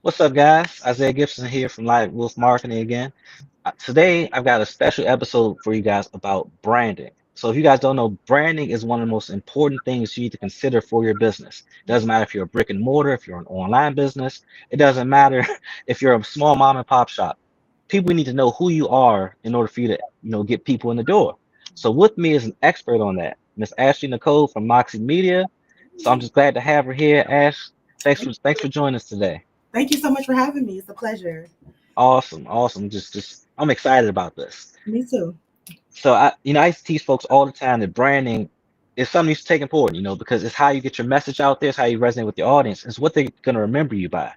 What's up, guys? Isaiah Gibson here from Lightwolf Marketing again. Today, I've got a special episode for you guys about branding. So, if you guys don't know, branding is one of the most important things you need to consider for your business. Doesn't matter if you're a brick and mortar, if you're an online business. It doesn't matter if you're a small mom and pop shop. People need to know who you are in order for you to, get people in the door. So, with me is an expert on that, Miss Ashley Nicole from Moxie Media. So, I'm just glad to have her here. Ash, thanks for joining us today. Thank you so much for having me. It's a pleasure. Awesome, awesome. Just I'm excited about this. Me too. So I used to teach folks all the time that branding is something you should take important, because it's how you get your message out there, it's how you resonate with your audience, it's what they're gonna remember you by.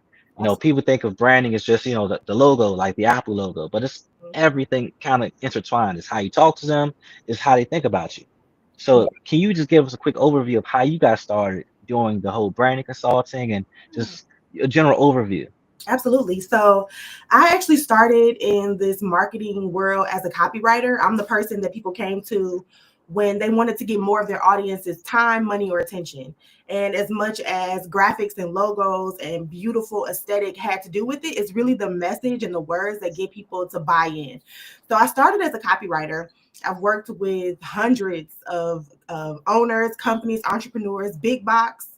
People think of branding as just, the logo, like the Apple logo, but it's everything kind of intertwined. It's how you talk to them, it's how they think about you. So can you just give us a quick overview of how you got started doing the whole branding consulting and just a general overview? Absolutely. So I actually started in this marketing world as a copywriter. I'm the person that people came to when they wanted to get more of their audience's time, money, or attention. And as much as graphics and logos and beautiful aesthetic had to do with it, it's really the message and the words that get people to buy in. So I started as a copywriter. I've worked with hundreds of owners, companies, entrepreneurs, big box,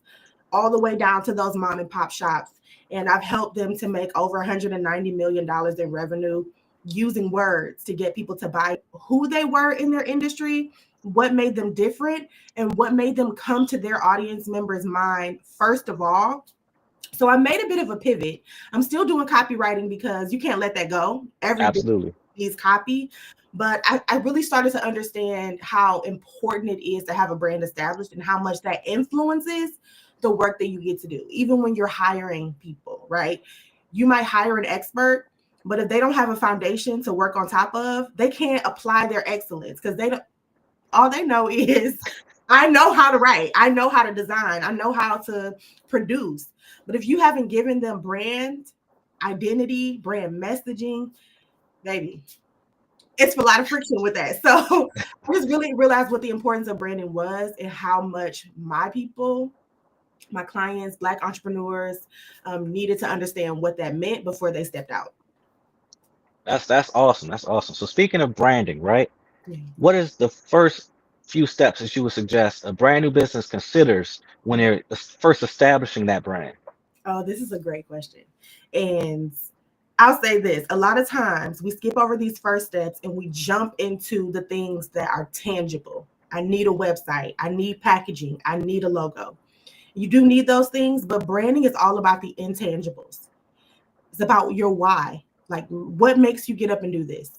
all the way down to those mom and pop shops. And I've helped them to make over $190 million in revenue using words to get people to buy who they were in their industry, what made them different, and what made them come to their audience members' mind first of all. So I made a bit of a pivot. I'm still doing copywriting because you can't let that go. Every business Absolutely. needs copy. But I really started to understand how important it is to have a brand established and how much that influences the work that you get to do, even when you're hiring people, right? You might hire an expert, but if they don't have a foundation to work on top of, they can't apply their excellence because they don't, all they know is I know how to write, I know how to design, I know how to produce. But if you haven't given them brand identity, brand messaging, baby, it's a lot of friction with that. So I just really realized what the importance of branding was and how much my clients, Black entrepreneurs, needed to understand what that meant before they stepped out. That's awesome. That's awesome. So speaking of branding, right? Yeah. What is the first few steps that you would suggest a brand new business considers when they're first establishing that brand? Oh, this is a great question. And I'll say this, a lot of times we skip over these first steps and we jump into the things that are tangible. I need a website. I need packaging. I need a logo. You do need those things, but branding is all about the intangibles. It's about your why. Like, what makes you get up and do this?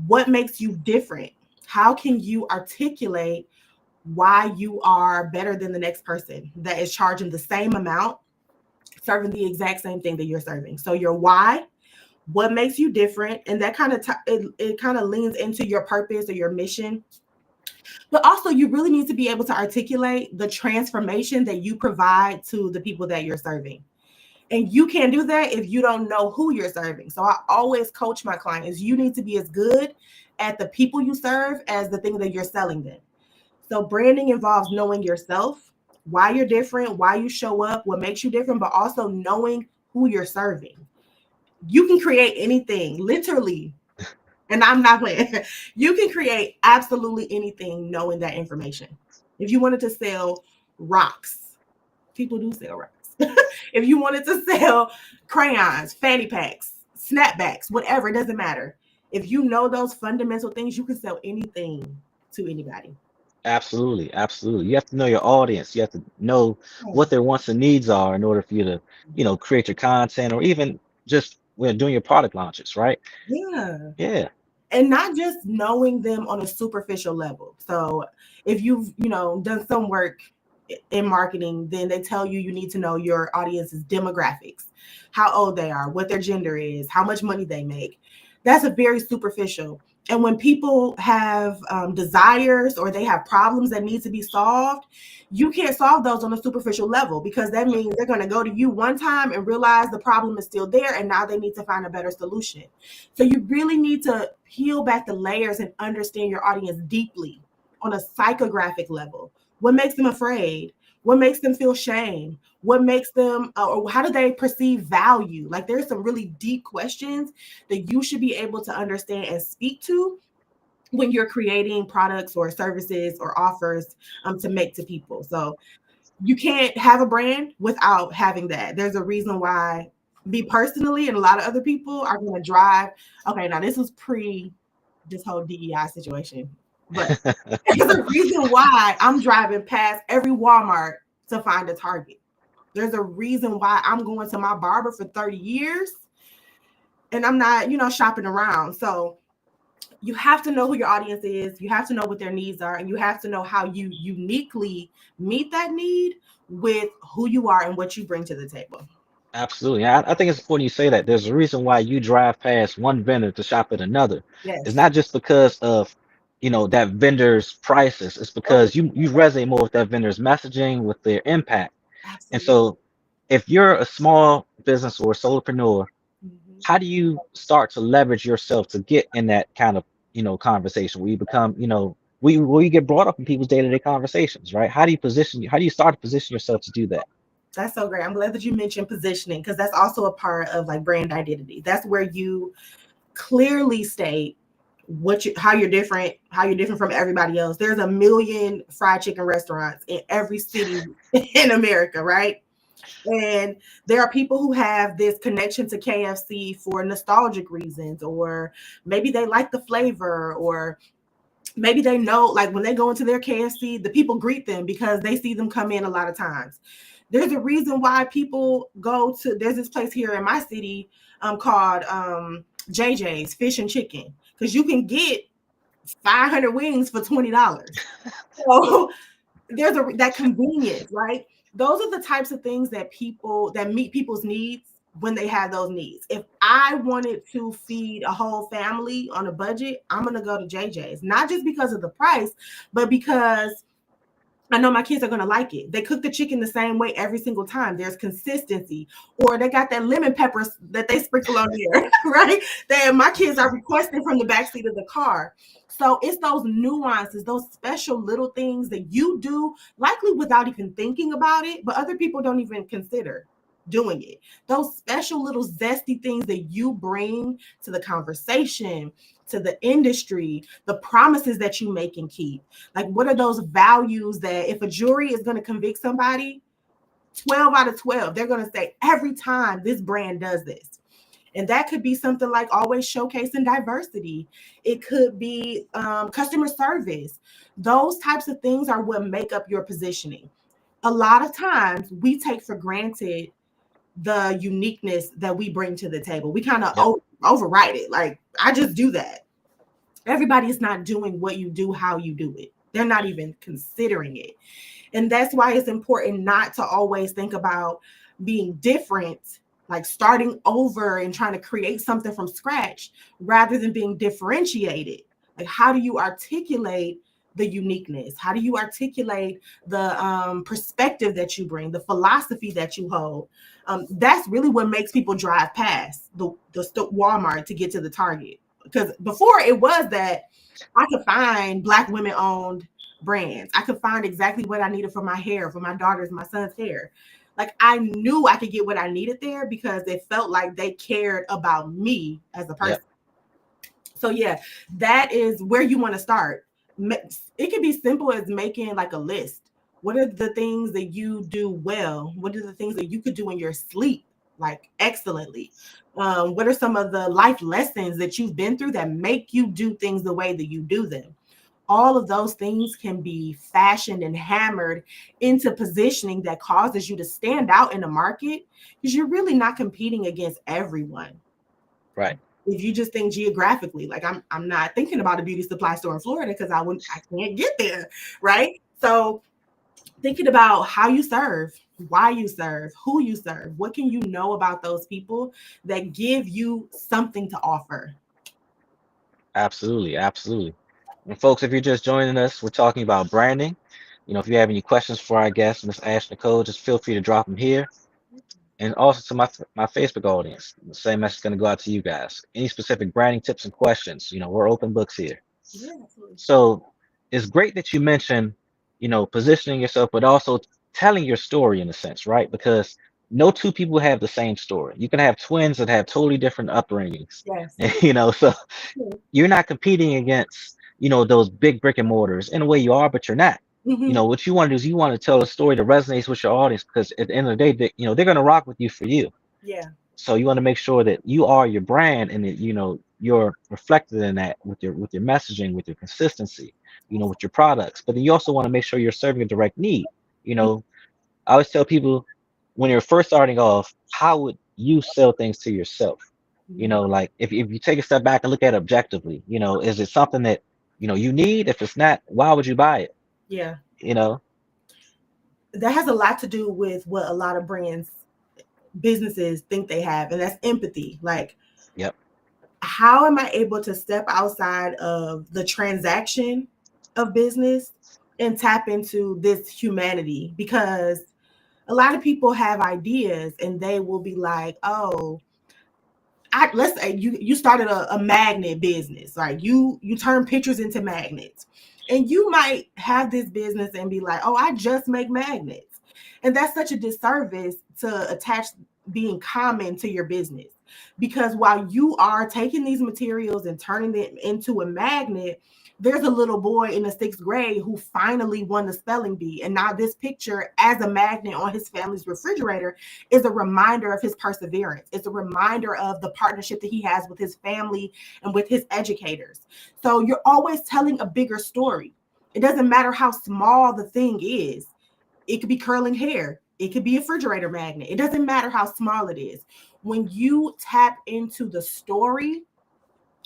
What makes you different? How can you articulate why you are better than the next person that is charging the same amount, serving the exact same thing that you're serving? So your why, what makes you different, and that kind of it kind of leans into your purpose or your mission. But also, you really need to be able to articulate the transformation that you provide to the people that you're serving. And you can't do that if you don't know who you're serving. So I always coach my clients, you need to be as good at the people you serve as the thing that you're selling them. So branding involves knowing yourself, why you're different, why you show up, what makes you different, but also knowing who you're serving. You can create anything, literally. And I'm not playing. You can create absolutely anything knowing that information. If you wanted to sell rocks, people do sell rocks. If you wanted to sell crayons, fanny packs, snapbacks, whatever, it doesn't matter. If you know those fundamental things, you can sell anything to anybody. Absolutely, absolutely. You have to know your audience. You have to know what their wants and needs are in order for you to, create your content or even just when doing your product launches, right? Yeah. Yeah, And not just knowing them on a superficial level. So if you've, done some work in marketing, then they tell you you need to know your audience's demographics, how old they are, what their gender is, how much money they make. That's a very superficial. And when people have desires or they have problems that need to be solved, you can't solve those on a superficial level because that means they're going to go to you one time and realize the problem is still there and now they need to find a better solution. So you really need to peel back the layers and understand your audience deeply on a psychographic level. What makes them afraid? What makes them feel shame? What makes them, or how do they perceive value? Like there's some really deep questions that you should be able to understand and speak to when you're creating products or services or offers to make to people. So you can't have a brand without having that. There's a reason why me personally and a lot of other people are going to drive. Okay, now this was pre this whole DEI situation, but there's a reason why I'm driving past every Walmart to find a Target. There's a reason why I'm going to my barber for 30 years and I'm not, shopping around. So you have to know who your audience is, you have to know what their needs are, and you have to know how you uniquely meet that need with who you are and what you bring to the table. Absolutely. I think it's important you say that. There's a reason why you drive past one vendor to shop at another. It's Yes. not just because of, that vendor's prices. It's Oh, because you resonate more with that vendor's messaging, with their impact. And absolutely. so if you're a small business or a solopreneur, Mhm. how do you start to leverage yourself to get in that kind of, conversation where you become, where you get brought up in people's day-to-day conversations, right? How do you start to position yourself to do that? That's so great. I'm glad that you mentioned positioning because that's also a part of like brand identity. That's where you clearly state how you're different from everybody else. There's a million fried chicken restaurants in every city in America, right? And there are people who have this connection to KFC for nostalgic reasons, or maybe they like the flavor, or maybe they know, like when they go into their KFC, the people greet them because they see them come in a lot of times. There's a reason why people go to, there's this place here in my city called JJ's Fish and Chicken, because you can get 500 wings for $20. So there's that convenience, right? Those are the types of things that meet people's needs when they have those needs. If I wanted to feed a whole family on a budget, I'm gonna go to JJ's, not just because of the price, but because I know my kids are going to like it. They cook the chicken the same way every single time. There's consistency, or they got that lemon peppers that they sprinkle on there, right? That my kids are requesting from the backseat of the car. So it's those nuances, those special little things that you do, likely without even thinking about it, but other people don't even consider doing it. Those special little zesty things that you bring to the conversation, to the industry, the promises that you make and keep. Like, what are those values that if a jury is going to convict somebody, 12 out of 12, they're going to say, every time this brand does this. And that could be something like always showcasing diversity. It could be customer service. Those types of things are what make up your positioning. A lot of times we take for granted the uniqueness that we bring to the table. We kind of Yep. override it. Like, I just do that. Everybody is not doing what you do, how you do it. They're not even considering it. And that's why it's important not to always think about being different, like starting over and trying to create something from scratch, rather than being differentiated. Like, how do you articulate the uniqueness? How do you articulate the perspective that you bring, the philosophy that you hold? That's really what makes people drive past the Walmart to get to the Target. Because before it was that I could find Black women owned brands. I could find exactly what I needed for my hair, for my daughter's, my son's hair. Like, I knew I could get what I needed there because it felt like they cared about me as a person. Yep. So yeah, that is where you want to start. It can be simple as making like a list. What are the things that you do well? What are the things that you could do in your sleep like excellently? What are some of the life lessons that you've been through that make you do things the way that you do them? All of those things can be fashioned and hammered into positioning that causes you to stand out in the market, because you're really not competing against everyone. Right. If you just think geographically, like I'm not thinking about a beauty supply store in Florida because I can't get there, right? So thinking about how you serve, why you serve, who you serve, what can you know about those people that give you something to offer? Absolutely. Absolutely. And folks, if you're just joining us, we're talking about branding. If you have any questions for our guest, Miss Ash Nicole, just feel free to drop them here. And also to my Facebook audience, the same message is going to go out to you guys. Any specific branding tips and questions, we're open books here. Yeah, absolutely. So it's great that you mentioned, positioning yourself, but also telling your story in a sense, right? Because no two people have the same story. You can have twins that have totally different upbringings, Yes. so you're not competing against, those big brick and mortars. In a way you are, but you're not. Mm-hmm. What you want to do is you want to tell a story that resonates with your audience because at the end of the day, they're going to rock with you for you. Yeah. So you want to make sure that you are your brand and that, you're reflected in that with your messaging, with your consistency, with your products. But then you also want to make sure you're serving a direct need. You know, I always tell people when you're first starting off, how would you sell things to yourself? Mm-hmm. Like if you take a step back and look at it objectively, is it something that, you need? If it's not, why would you buy it? Yeah. You know? That has a lot to do with what a lot of brands, businesses think they have, and that's empathy. Like, Yep. how am I able to step outside of the transaction of business and tap into this humanity? Because a lot of people have ideas and they will be like, oh, let's say you started a magnet business, like you turn pictures into magnets, and you might have this business and be like, oh, I just make magnets, and that's such a disservice to attach being common to your business, because while you are taking these materials and turning them into a magnet, there's a little boy in the sixth grade who finally won the spelling bee, and now this picture as a magnet on his family's refrigerator is a reminder of his perseverance. It's a reminder of the partnership that he has with his family and with his educators. So you're always telling a bigger story. It doesn't matter how small the thing is. It could be curling hair. It could be a refrigerator magnet. It doesn't matter how small it is. When you tap into the story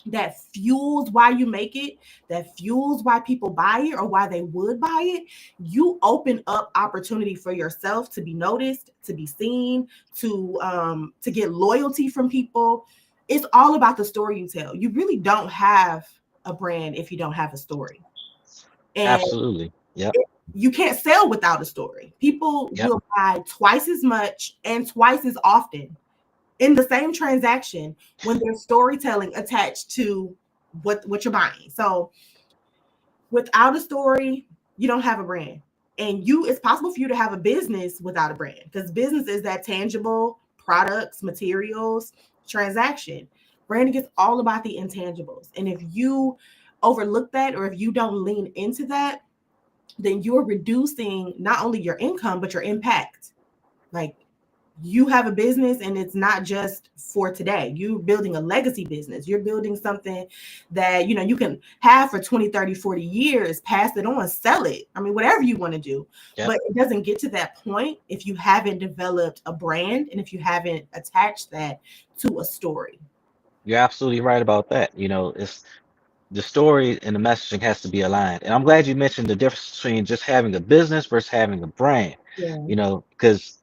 that fuels why you make it, that fuels why people buy it or why they would buy it, you open up opportunity for yourself to be noticed, to be seen, to get loyalty from people. It's all about the story you tell. You really don't have a brand if you don't have a story. And Absolutely. Yep. you can't sell without a story. People Yep. will buy twice as much and twice as often in the same transaction when there's storytelling attached to what you're buying. So without a story, you don't have a brand. And it's possible for you to have a business without a brand, because business is that tangible products, materials, transaction. Branding is all about the intangibles. And if you overlook that, or if you don't lean into that, then you're reducing not only your income, but your impact. Like, you have a business and it's not just for today. You're building a legacy business. You're building something that, you can have for 20, 30, 40 years, pass it on, sell it. I mean, whatever you want to do. Yep. But it doesn't get to that point if you haven't developed a brand and if you haven't attached that to a story. You're absolutely right about that. It's the story and the messaging has to be aligned. And I'm glad you mentioned the difference between just having a business versus having a brand. Yeah. Because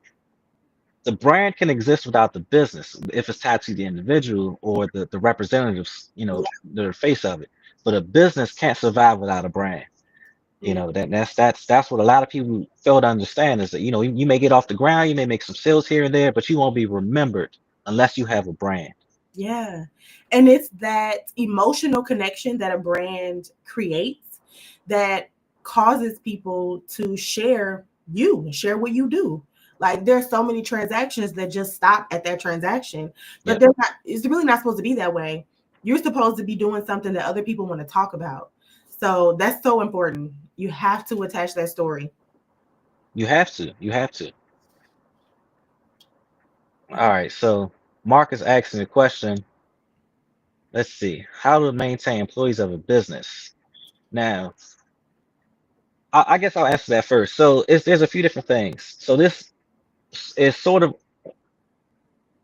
the brand can exist without the business if it's tied to the individual or the representatives, the face of it. But a business can't survive without a brand. Yeah. That's what a lot of people fail to understand is that, you may get off the ground, you may make some sales here and there, but you won't be remembered unless you have a brand. Yeah. And it's that emotional connection that a brand creates that causes people to share what you do. Like, there's so many transactions that just stop at that transaction, but Yep. it's really not supposed to be that way. You're supposed to be doing something that other people want to talk about. So that's so important. You have to attach that story. You have to. You have to. All right. So Mark is asking a question. Let's see. How to maintain employees of a business. Now, I guess I'll answer that first. So there's a few different things. So this is sort of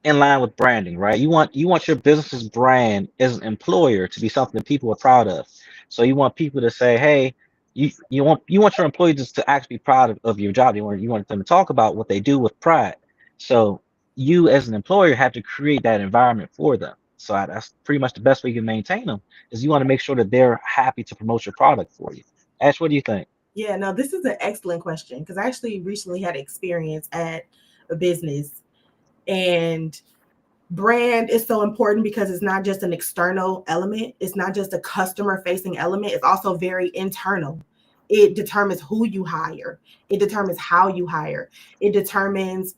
in line with branding, right? You want your business's brand as an employer to be something that people are proud of. So you want people to say, hey, you want your employees to actually be proud of your job. You want them to talk about what they do with pride. So you as an employer have to create that environment for them. So that's pretty much the best way you can maintain them is you want to make sure that they're happy to promote your product for you. Ash, what do you think? Yeah, no, this is an excellent question, because I actually recently had experience at a business, and brand is so important because it's not just an external element. It's not just a customer facing element. It's also very internal. It determines who you hire. It determines how you hire. It determines,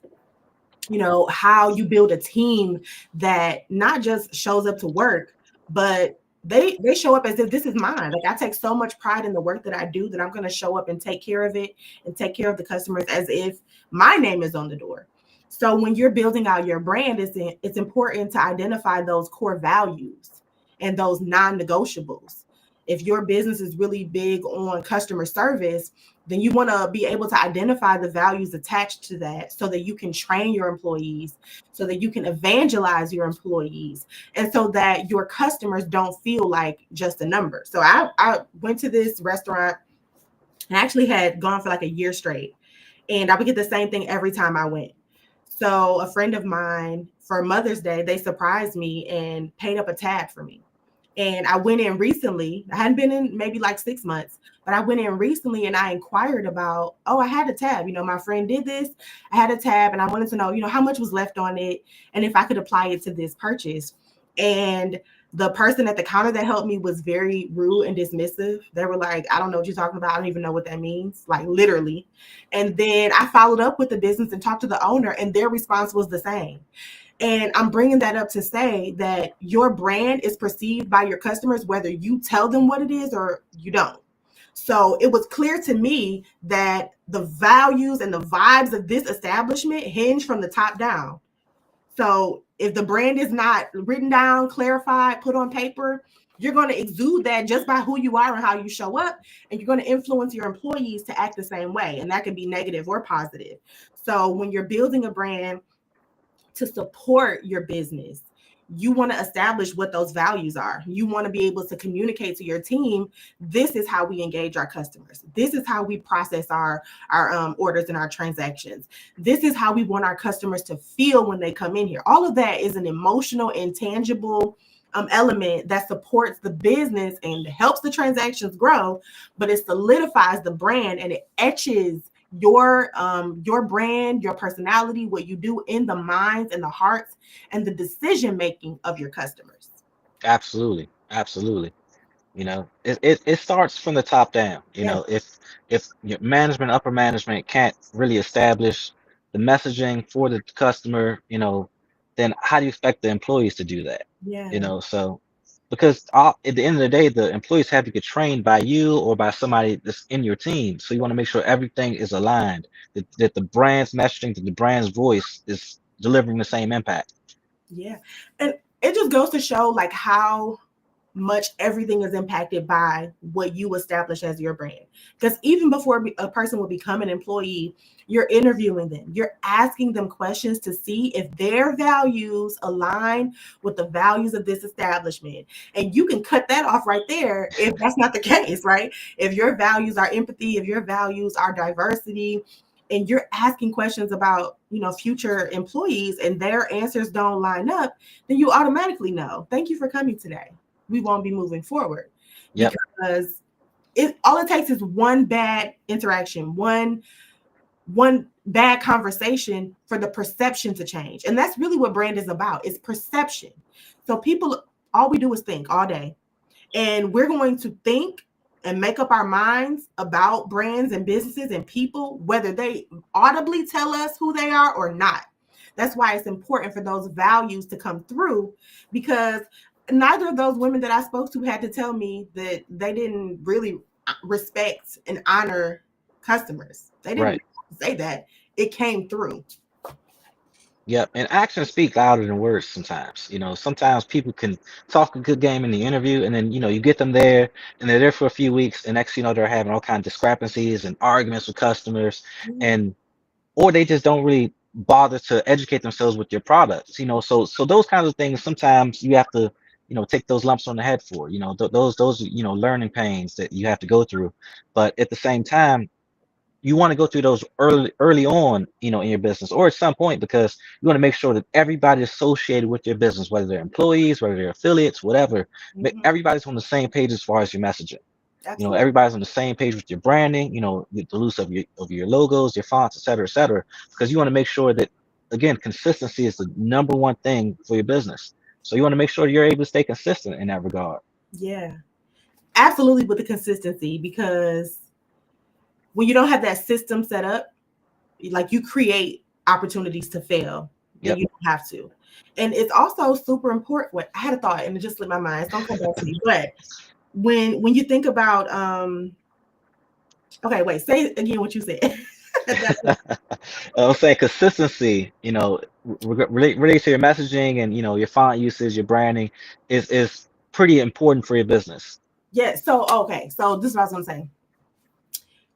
how you build a team that not just shows up to work, but they show up as if this is mine. Like, I take so much pride in the work that I do that I'm going to show up and take care of it and take care of the customers as if my name is on the door. So when you're building out your brand, it's important to identify those core values and those non-negotiables. If your business is really big on customer service, then you want to be able to identify the values attached to that so that you can train your employees, so that you can evangelize your employees, and so that your customers don't feel like just a number. So I went to this restaurant and actually had gone for like a year straight, and I would get the same thing every time I went. So a friend of mine, for Mother's Day, they surprised me and paid up a tab for me. And I went in recently. I hadn't been in maybe like 6 months, but I went in recently and I inquired about, oh, I had a tab. My friend did this. I had a tab and I wanted to know, how much was left on it and if I could apply it to this purchase. And the person at the counter that helped me was very rude and dismissive. They were like, I don't know what you're talking about. I don't even know what that means, like literally. And then I followed up with the business and talked to the owner, and their response was the same. And I'm bringing that up to say that your brand is perceived by your customers, whether you tell them what it is or you don't. So it was clear to me that the values and the vibes of this establishment hinge from the top down. So if the brand is not written down, clarified, put on paper, you're going to exude that just by who you are and how you show up. And you're going to influence your employees to act the same way. And that can be negative or positive. So when you're building a brand to support your business, you want to establish what those values are. You want to be able to communicate to your team, this is how we engage our customers. This is how we process our orders and our transactions. This is how we want our customers to feel when they come in here. All of that is an emotional, intangible element that supports the business and helps the transactions grow, but it solidifies the brand and it etches your brand, your personality, what you do in the minds and the hearts and the decision making of your customers. Absolutely, absolutely. It starts from the top down. Yes. If your management, upper management can't really establish the messaging for the customer, then how do you expect the employees to do that? Yeah. So because at the end of the day, the employees have to get trained by you or by somebody that's in your team. So you want to make sure everything is aligned, that the brand's messaging, that the brand's voice is delivering the same impact. Yeah. And it just goes to show like how much everything is impacted by what you establish as your brand. Because even before a person will become an employee, you're interviewing them, you're asking them questions to see if their values align with the values of this establishment. And you can cut that off right there if that's not the case, right? If your values are empathy, if your values are diversity, and you're asking questions about future employees and their answers don't line up, then you automatically know, thank you for coming today, we won't be moving forward. Yep. Because all it takes is one bad interaction, one bad conversation for the perception to change. And that's really what brand is about. It's perception. So people, all we do is think all day. And we're going to think and make up our minds about brands and businesses and people, whether they audibly tell us who they are or not. That's why it's important for those values to come through, because neither of those women that I spoke to had to tell me that they didn't really respect and honor customers. They didn't Right. say that. It came through. Yep, and actions speak louder than words sometimes. Sometimes people can talk a good game in the interview, and then, you get them there, and they're there for a few weeks, and next, they're having all kinds of discrepancies and arguments with customers, and or they just don't really bother to educate themselves with your products. So those kinds of things sometimes you have to, take those lumps on the head for. Those learning pains that you have to go through, but at the same time you want to go through those early on, in your business or at some point, because you want to make sure that everybody associated with your business, whether they're employees, whether they're affiliates, whatever, Mm-hmm. everybody's on the same page as far as your messaging. Absolutely. Everybody's on the same page with your branding, with the use of your logos, your fonts, et cetera, because you want to make sure that, again, consistency is the number one thing for your business. So you want to make sure you're able to stay consistent in that regard. Yeah. Absolutely, with the consistency, because when you don't have that system set up, like you create opportunities to fail when Yep. you don't have to. And it's also super important. What I had a thought and it just slipped my mind. It's gonna come back to me. But when you think about okay, wait, say again what you said. I'm saying consistency, relate to your messaging and your font usage, your branding is pretty important for your business. Yeah, so okay, so this is what I was gonna say.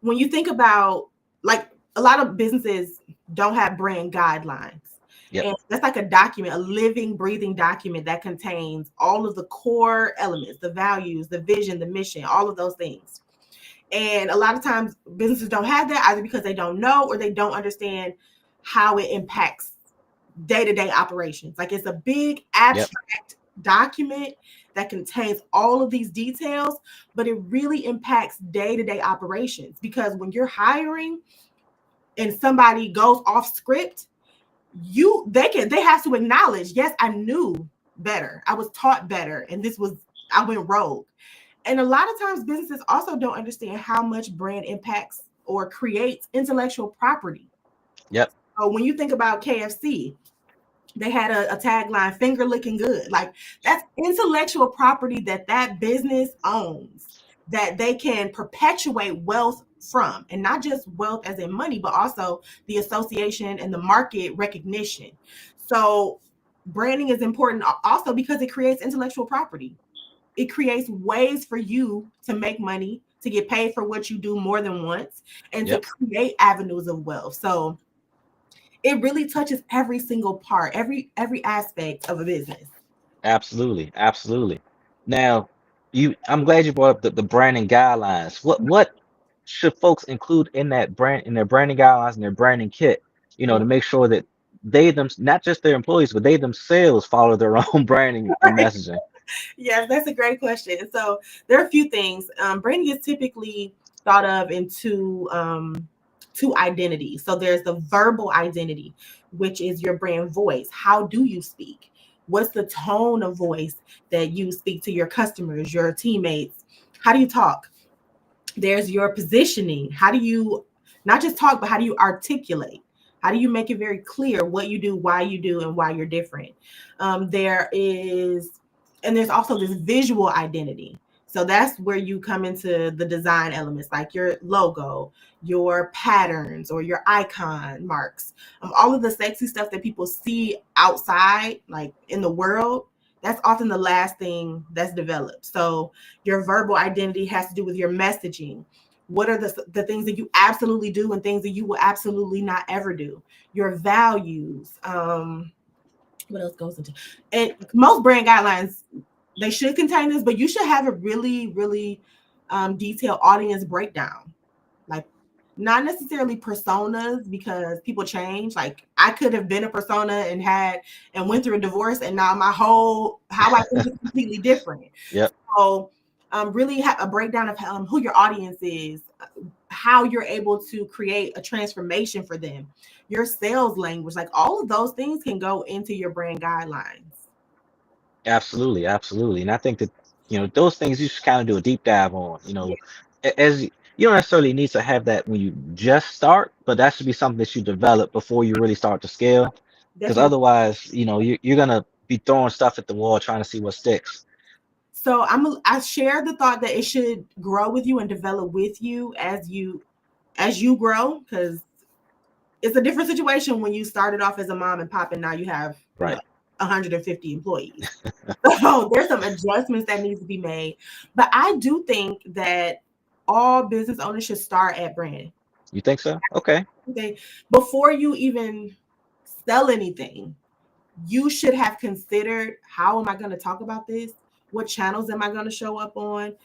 When you think about, like, a lot of businesses don't have brand guidelines. Yep. And that's like a document, a living, breathing document that contains all of the core elements, the values, the vision, the mission, all of those things. And a lot of times businesses don't have that either because they don't know or they don't understand how it impacts day-to-day operations. Like, it's a big Yep. abstract document that contains all of these details, but it really impacts day-to-day operations, because when you're hiring and somebody goes off script, they have to acknowledge, yes, I knew better, I was taught better, and I went rogue. And a lot of times businesses also don't understand how much brand impacts or creates intellectual property. Yep. So when you think about KFC, they had a tagline, finger licking good. Like, that's intellectual property that business owns, that they can perpetuate wealth from, and not just wealth as in money, but also the association and the market recognition. So branding is important also because it creates intellectual property. It creates ways for you to make money, to get paid for what you do more than once, and to Yep. create avenues of wealth. So it really touches every single part, every aspect of a business. Absolutely. Absolutely. Now, I'm glad you brought up the branding guidelines. What should folks include in that brand in their branding guidelines and their branding kit, to make sure that they them not just their employees, but they themselves follow their own branding and Right. messaging. Yes, that's a great question. So there are a few things. Branding is typically thought of in two identities. So there's the verbal identity, which is your brand voice. How do you speak? What's the tone of voice that you speak to your customers, your teammates? How do you talk? There's your positioning. How do you not just talk, but how do you articulate? How do you make it very clear what you do, why you do, and why you're different? There is, and there's also this visual identity. So that's where you come into the design elements, like your logo, your patterns, or your icon marks. All of the sexy stuff that people see outside, like in the world, that's often the last thing that's developed. So your verbal identity has to do with your messaging. What are the things that you absolutely do and things that you will absolutely not ever do? Your values. What else goes into? And most brand guidelines, they should contain this, but you should have a really, really detailed audience breakdown. Like, not necessarily personas, because people change. Like, I could have been a persona and went through a divorce, and now my whole how I think is completely different. Yep. So really have a breakdown of who your audience is, how you're able to create a transformation for them, your sales language, like all of those things can go into your brand guidelines. Absolutely, absolutely. And I think that, those things you should kind of do a deep dive on, Yeah, as you don't necessarily need to have that when you just start, but that should be something that you develop before you really start to scale. Because definitely. otherwise, you're gonna be throwing stuff at the wall trying to see what sticks. So I share the thought that it should grow with you and develop with you as you grow, because it's a different situation when you started off as a mom and pop and now you have, Right. 150 employees. So there's some adjustments that needs to be made. But I do think that all business owners should start at brand. You think so? Okay. Okay. Before you even sell anything, you should have considered, how am I going to talk about this? What channels am I going to show up on?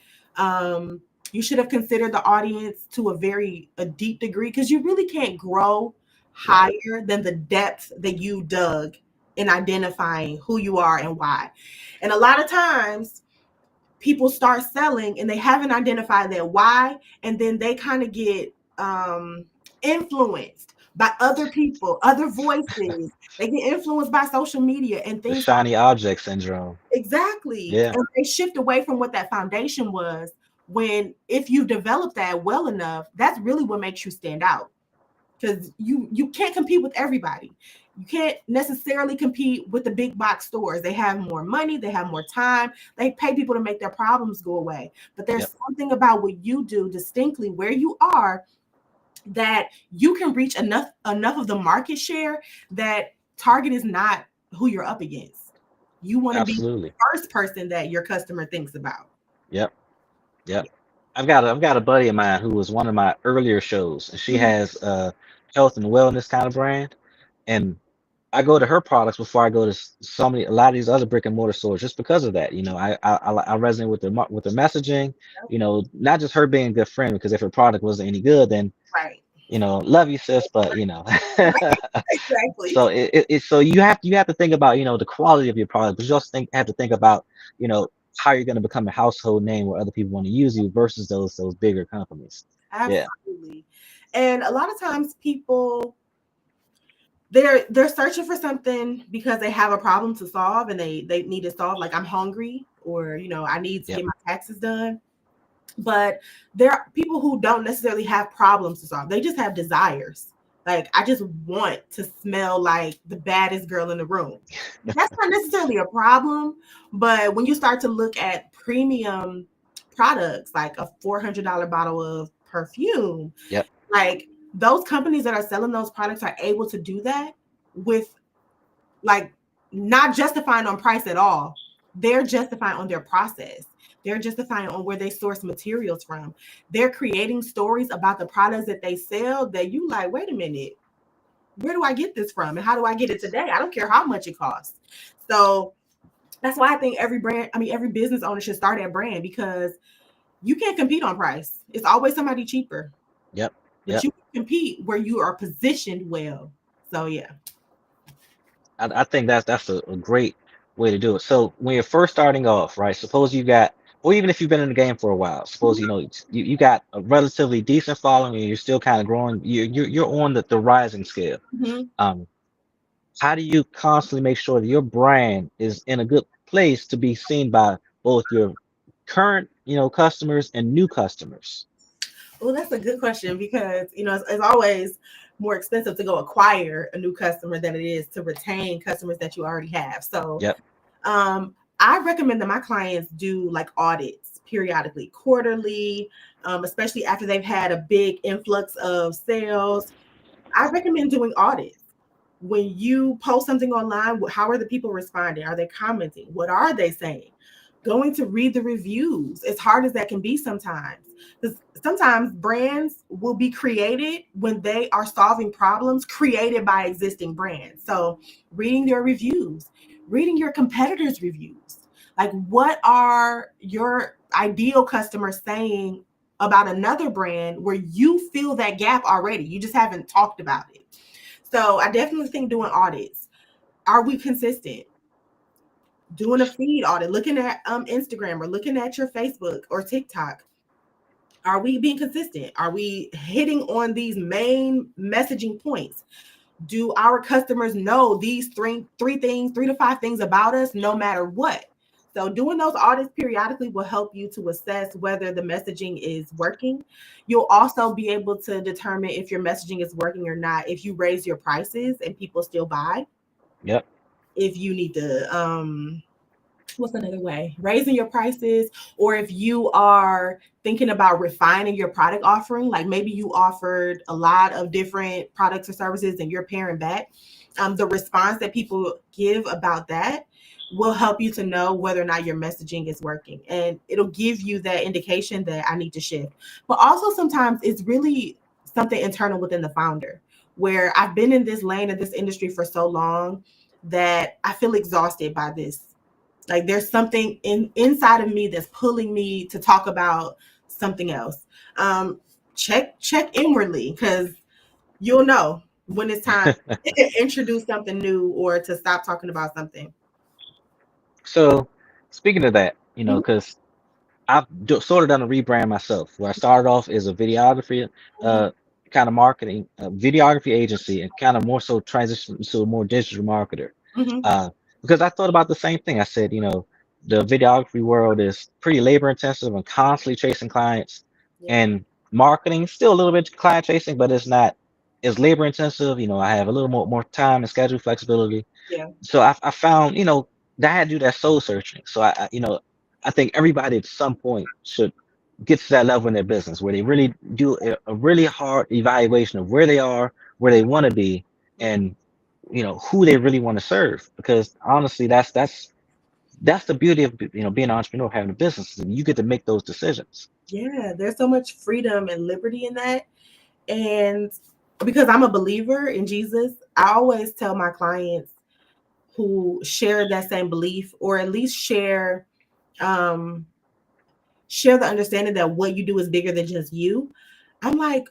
You should have considered the audience to a deep degree, because you really can't grow Right. higher than the depth that you dug in identifying who you are and why. And a lot of times people start selling and they haven't identified their why, and then they kind of get influenced by other people, other voices. They get influenced by social media and The things like shiny object syndrome. exactly. Yeah. And they shift away from what that foundation was, when if you develop that well enough, that's really what makes you stand out. Because you can't compete with everybody. You can't necessarily compete with the big box stores. They have more money, they have more time, they pay people to make their problems go away. But Yep. there's something about what you do distinctly where you are that you can reach enough of the market share that Target is not who you're up against. You want to be the Absolutely. first person that your customer thinks about. Yep. Yep. I've got a buddy of mine who was one of my earlier shows, and she Mhm. has a health and wellness kind of brand. And I go to her products before I go to a lot of these other brick and mortar stores just because of that. I resonate with with their messaging. Not just her being a good friend, because if her product wasn't any good, then Right. love you, sis, but Exactly. so so you have to think about the quality of your product, but you also have to think about you know how you're going to become a household name where other people want to use you versus those bigger companies. Yeah. Absolutely. And a lot of times people they're searching for something because they have a problem to solve and they need it solved. Like I'm hungry, or I need to Yep. get my taxes done. But there are people who don't necessarily have problems to solve. They just have desires. Like I just want to smell like the baddest girl in the room. That's not necessarily a problem, but when you start to look at premium products like a $400 bottle of perfume, Yep. like those companies that are selling those products are able to do that with like not justifying on price at all. They're justifying on their process. They're justifying on where they source materials from. They're creating stories about the products that they sell that you like, wait a minute, where do I get this from? And how do I get it today? I don't care how much it costs. So that's why I think every business owner should start at brand, because you can't compete on price. It's always somebody cheaper, Yep. but Yep. you can compete where you are positioned well. So yeah. I think that's a great way to do it. So when you're first starting off, right? Suppose you got, or even if you've been in the game for a while, suppose you got a relatively decent following and you're still kind of growing. You're on the rising scale. Mhm. Um, how do you constantly make sure that your brand is in a good place to be seen by both your current customers and new customers? Well, that's a good question because it's always more expensive to go acquire a new customer than it is to retain customers that you already have. So, Yep. I recommend that my clients do like audits periodically, quarterly, especially after they've had a big influx of sales. I recommend doing audits. When you post something online, how are the people responding? Are they commenting? What are they saying? Going to read the reviews, as hard as that can be sometimes. Because sometimes brands will be created when they are solving problems created by existing brands. So, reading their reviews, reading your competitors' reviews. Like, what are your ideal customers saying about another brand where you feel that gap already? You just haven't talked about it. So I definitely think doing audits. Are we consistent? Doing a feed audit, looking at Instagram or looking at your Facebook or TikTok. Are we being consistent? Are we hitting on these main messaging points? Do our customers know these three things, 3 to 5 things about us, no matter what? So doing those audits periodically will help you to assess whether the messaging is working. You'll also be able to determine if your messaging is working or not if you raise your prices and people still buy. Yep. If you need to what's another way? Raising your prices, or if you are thinking about refining your product offering, like maybe you offered a lot of different products or services and you're paring back, the response that people give about that will help you to know whether or not your messaging is working. And it'll give you that indication that I need to shift. But also sometimes it's really something internal within the founder, where I've been in this lane of this industry for so long that I feel exhausted by this. Like there's something inside of me that's pulling me to talk about something else. Um, check inwardly, because you'll know when it's time to introduce something new or to stop talking about something. So speaking of that, Mhm, because I've sort of done a rebrand myself, where I started off as a videography mhm, kind of marketing, videography agency, and kind of more so transitioned to a more digital marketer. mhm, Uh, because I thought about the same thing. I said, the videography world is pretty labor intensive and constantly chasing clients. Yeah. And marketing still a little bit client chasing, but it's labor intensive. I have a little more time and schedule flexibility. Yeah. So I found, that I had to do that soul searching. So I think everybody at some point should get to that level in their business where they really do a really hard evaluation of where they are, where they want to be, Mhm. and who they really want to serve. Because honestly, that's the beauty of being an entrepreneur, having a business, and you get to make those decisions. Yeah, there's so much freedom and liberty in that. And because I'm a believer in Jesus, I always tell my clients who share that same belief, or at least um share the understanding that what you do is bigger than just you. I'm like,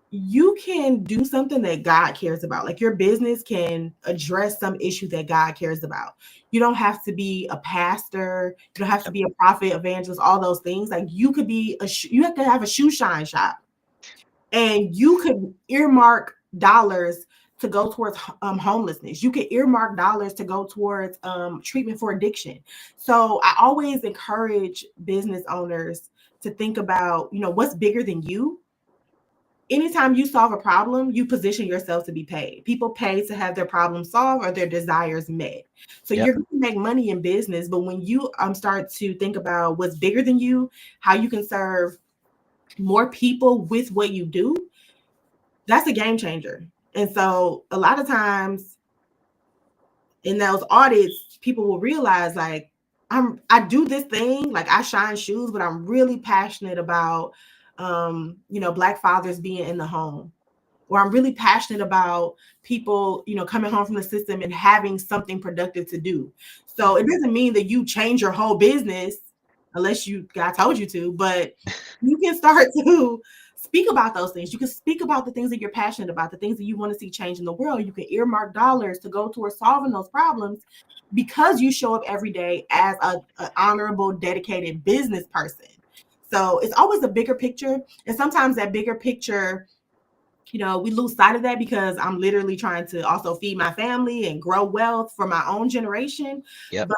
you can do something that God cares about. Like, your business can address some issue that God cares about. You don't have to be a pastor, you don't have to Yep. be a prophet, evangelist, all those things. Like, you could be you have to have a shoe shine shop, and you could earmark dollars to go towards homelessness. You could earmark dollars to go towards treatment for addiction. So I always encourage business owners to think about, what's bigger than you. Anytime you solve a problem, you position yourself to be paid. People pay to have their problem solved or their desires met. So you're Yep. going to make money in business, but when you start to think about what's bigger than you, how you can serve more people with what you do, that's a game changer. And so a lot of times in those audits, people will realize, like, I do this thing, like I shine shoes, but I'm really passionate about Black fathers being in the home, or I'm really passionate about people, coming home from the system and having something productive to do. So it doesn't mean that you change your whole business unless God told you to, but you can start to speak about those things. You can speak about the things that you're passionate about, the things that you want to see change in the world. You can earmark dollars to go towards solving those problems because you show up every day as an honorable, dedicated business person. So it's always a bigger picture. And sometimes that bigger picture, we lose sight of that because I'm literally trying to also feed my family and grow wealth for my own generation. Yep. But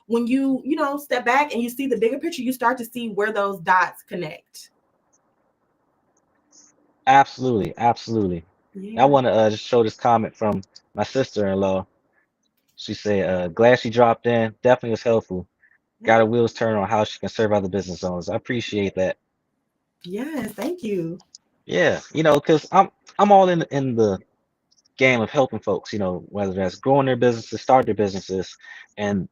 when you step back and you see the bigger picture, you start to see where those dots connect. Absolutely. Absolutely. I Yeah. want to just show this comment from my sister-in-law. She said, glad she dropped in. Definitely was helpful. Got her wheels turning on how she can serve other business owners. I appreciate that. Yes. Thank you. Yeah, because I'm all in the game of helping folks, whether that's growing their businesses, start their businesses, and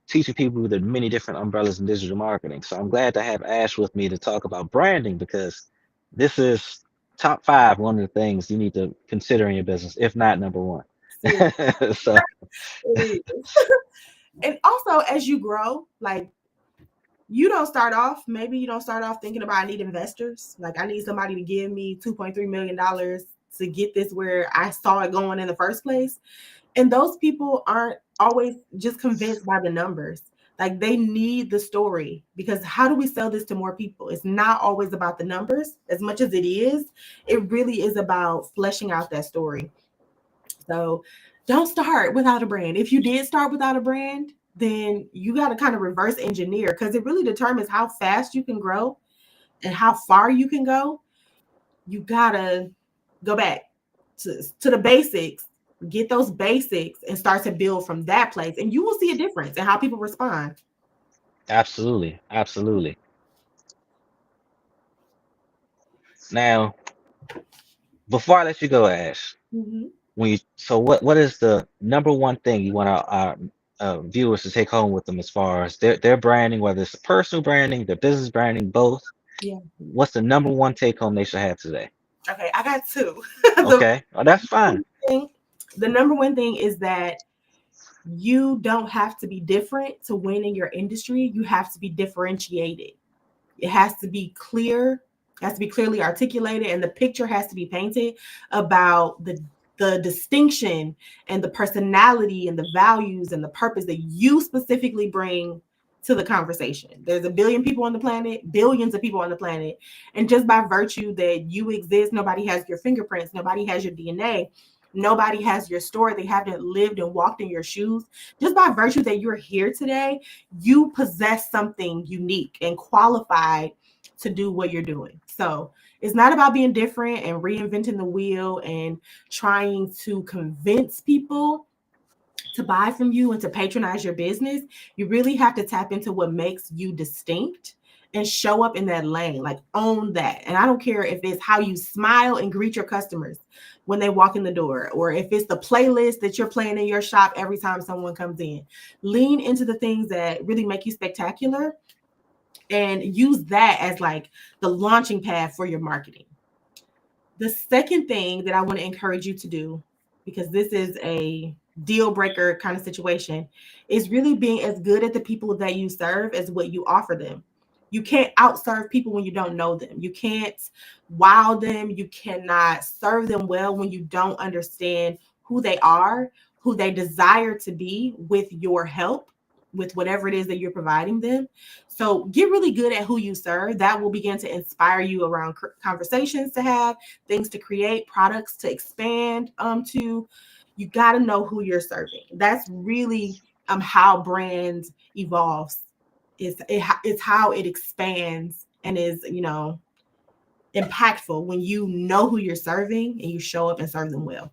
teaching people the many different umbrellas in digital marketing. So I'm glad to have Ash with me to talk about branding because this is top five, one of the things you need to consider in your business, if not number one. Seriously, So it is. And also, as you grow, like, maybe you don't start off thinking about, I need investors. Like, I need somebody to give me $2.3 million to get this where I saw it going in the first place. And those people aren't always just convinced by the numbers. Like, they need the story, because how do we sell this to more people? It's not always about the numbers as much as it is. It really is about fleshing out that story. So don't start without a brand. If you did start without a brand, then you got to kind of reverse engineer, because it really determines how fast you can grow and how far you can go. You got to go back to the basics, get those basics, and start to build from that place. And you will see a difference in how people respond. absolutely, absolutely. Now, before I let you go, Ash, Mhm. what is the number one thing you want our viewers to take home with them as far as their branding, whether it's personal branding, their business branding, both? Yeah. What's the number one take home they should have today? Okay, I got two. the, Okay, oh, that's fine. thing, the number one thing is that you don't have to be different to win in your industry. You have to be differentiated. It has to be clear, has to be clearly articulated, and the picture has to be painted about the distinction and the personality and the values and the purpose that you specifically bring to the conversation. There's a billion people on the planet, billions of people on the planet, and just by virtue that you exist, nobody has your fingerprints, nobody has your DNA. Nobody has your story. They haven't lived and walked in your shoes. Just by virtue that you're here today, you possess something unique and qualified to do what you're doing. So it's not about being different and reinventing the wheel and trying to convince people to buy from you and to patronize your business. You really have to tap into what makes you distinct and show up in that lane, like own that. And I don't care if it's how you smile and greet your customers when they walk in the door, or if it's the playlist that you're playing in your shop every time someone comes in. Lean into the things that really make you spectacular and use that as like the launching pad for your marketing. The second thing that I want to encourage you to do, because this is a deal breaker kind of situation, is really being as good at the people that you serve as what you offer them. You can't outserve people when you don't know them. You can't wow them. You cannot serve them well when you don't understand who they are, who they desire to be with your help, with whatever it is that you're providing them. So get really good at who you serve. That will begin to inspire you around conversations to have, things to create, products to expand to. You got to know who you're serving. That's really how brands evolves. It's how it expands and is, impactful when you know who you're serving and you show up and serve them well.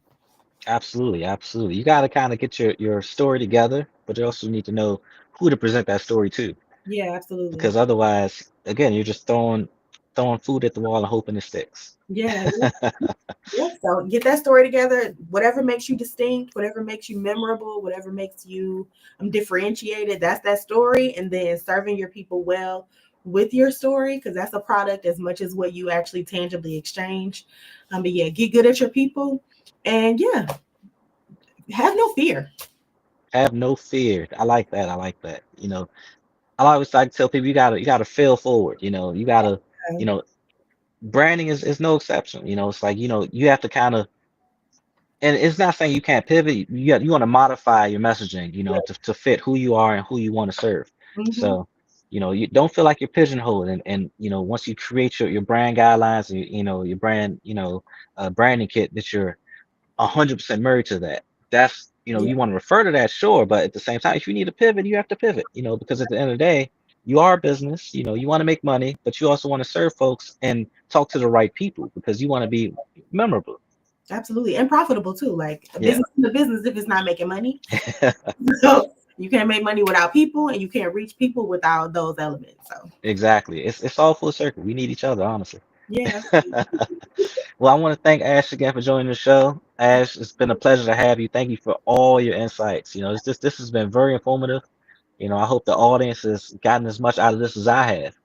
Absolutely, absolutely. You got to kind of get your story together, but you also need to know who to present that story to, Yeah, absolutely. because otherwise, again, you're just throwing food at the wall and hoping it sticks. Yeah. Yeah, so get that story together. Whatever makes you distinct, whatever makes you memorable, whatever makes you differentiated, that's that story. And then serving your people well with your story, because that's a product as much as what you actually tangibly exchange. But yeah, get good at your people, and yeah, have no fear. Have no fear. I like that. I like that. I always like to tell people you gotta fail forward. You gotta, you know, branding is no exception. It's like, you have to kind of, and it's not saying you can't pivot. You want to modify your messaging, to fit who you are and who you want to serve. Mm-hmm. So, you don't feel like you're pigeonholed. And once you create your brand guidelines and your brand, branding kit, that you're 100% married to that. That's, Yeah, you want to refer to that, sure, but at the same time, if you need to pivot, you have to pivot, because at the end of the day, you are a business, you want to make money, but you also want to serve folks and talk to the right people because you want to be memorable. absolutely, and profitable too. Like a Yeah. business is a business if it's not making money. So you can't make money without people, and you can't reach people without those elements. So Exactly. It's all full circle. We need each other, honestly. yeah, Well, I want to thank Ash again for joining the show. Ash, it's been a pleasure to have you. Thank you for all your insights. This has been very informative. I hope the audience has gotten as much out of this as I have.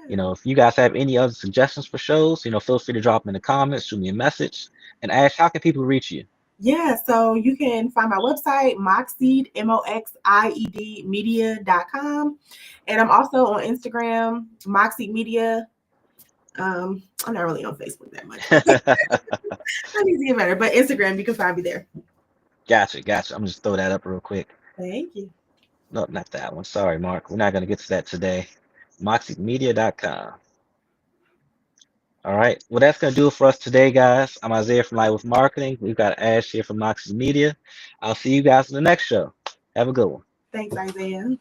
yeah. If you guys have any other suggestions for shows, feel free to drop them in the comments, shoot me a message. And Ash, how can people reach you? Yeah, so you can find my website, Moxied, Moxied media.com. And I'm also on Instagram, Moxied Media. I'm not really on Facebook that much. I need to get better, but Instagram, you can find me there. Gotcha, gotcha. I'm just throw that up real quick. Thank you. No, not that one. Sorry, Mark. We're not going to get to that today. MoxieMedia.com. All right. Well, that's going to do it for us today, guys. I'm Isaiah from Lightwolf Marketing. We've got Ash here from Moxie Media. I'll see you guys in the next show. Have a good one. Thanks, Isaiah.